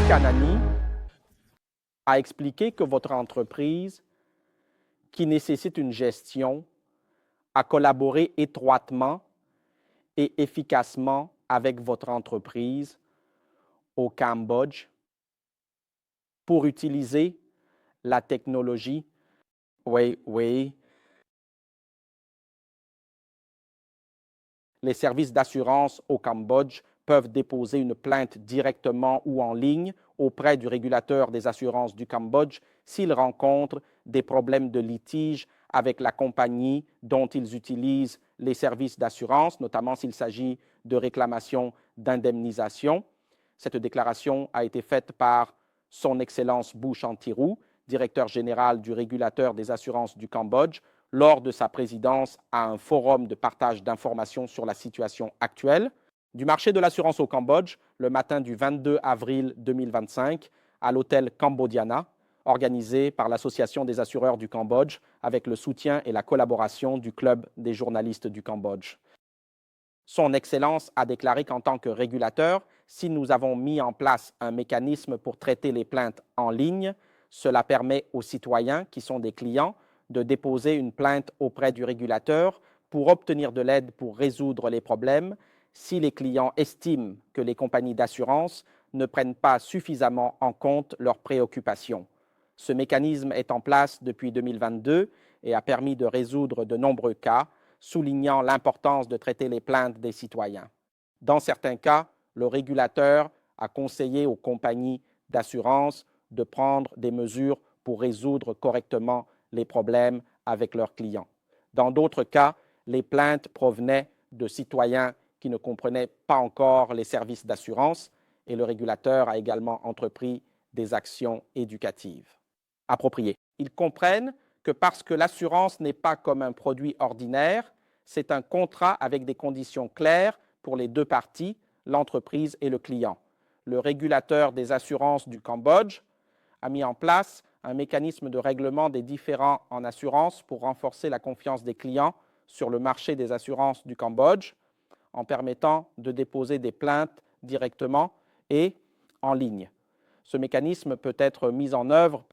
Kanani a expliqué que votre entreprise, qui nécessite une gestion, a collaboré étroitement et efficacement avec votre entreprise au Cambodge pour utiliser la technologie Huawei. Les services d'assurance au Cambodge peuvent déposer une plainte directement ou en ligne auprès du régulateur des assurances du Cambodge s'ils rencontrent des problèmes de litige avec la compagnie dont ils utilisent les services d'assurance, notamment s'il s'agit de réclamations d'indemnisation. Cette déclaration a été faite par Son Excellence Bu Chantirou, directeur général du régulateur des assurances du Cambodge, lors de sa présidence à un forum de partage d'informations sur la situation actuelle du marché de l'assurance au Cambodge le matin du 22 avril 2025 à l'hôtel Cambodiana, organisé par l'Association des assureurs du Cambodge avec le soutien et la collaboration du Club des journalistes du Cambodge. Son Excellence a déclaré qu'en tant que régulateur, si nous avons mis en place un mécanisme pour traiter les plaintes en ligne, cela permet aux citoyens qui sont des clients de déposer une plainte auprès du régulateur pour obtenir de l'aide pour résoudre les problèmes si les clients estiment que les compagnies d'assurance ne prennent pas suffisamment en compte leurs préoccupations. Ce mécanisme est en place depuis 2022 et a permis de résoudre de nombreux cas, soulignant l'importance de traiter les plaintes des citoyens. Dans certains cas, le régulateur a conseillé aux compagnies d'assurance de prendre des mesures pour résoudre correctement les problèmes avec leurs clients. Dans d'autres cas, les plaintes provenaient de citoyens qui ne comprenaient pas encore les services d'assurance et le régulateur a également entrepris des actions éducatives appropriées. Ils comprennent que parce que l'assurance n'est pas comme un produit ordinaire, c'est un contrat avec des conditions claires pour les deux parties, l'entreprise et le client. Le régulateur des assurances du Cambodge a mis en place un mécanisme de règlement des différends en assurance pour renforcer la confiance des clients sur le marché des assurances du Cambodge en permettant de déposer des plaintes directement et en ligne. Ce mécanisme peut être mis en œuvre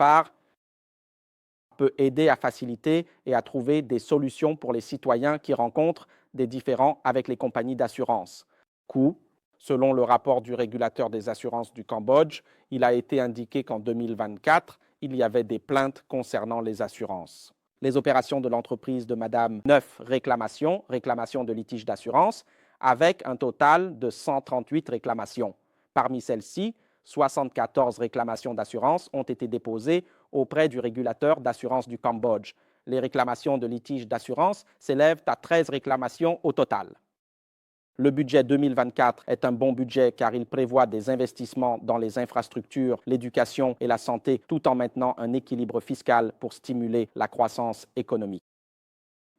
peut aider à faciliter et à trouver des solutions pour les citoyens qui rencontrent des différends avec les compagnies d'assurance. Coût. Selon le rapport du régulateur des assurances du Cambodge, il a été indiqué qu'en 2024, il y avait des plaintes concernant les assurances. Les opérations de l'entreprise de Madame 9 réclamations de litige d'assurance, avec un total de 138 réclamations. Parmi celles-ci, 74 réclamations d'assurance ont été déposées auprès du régulateur d'assurance du Cambodge. Les réclamations de litige d'assurance s'élèvent à 13 réclamations au total. Le budget 2024 est un bon budget car il prévoit des investissements dans les infrastructures, l'éducation et la santé, tout en maintenant un équilibre fiscal pour stimuler la croissance économique.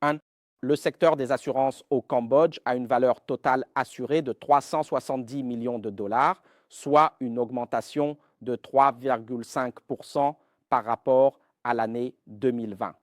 1. Le secteur des assurances au Cambodge a une valeur totale assurée de 370 millions de dollars, soit une augmentation de 3,5% par rapport à l'année 2020.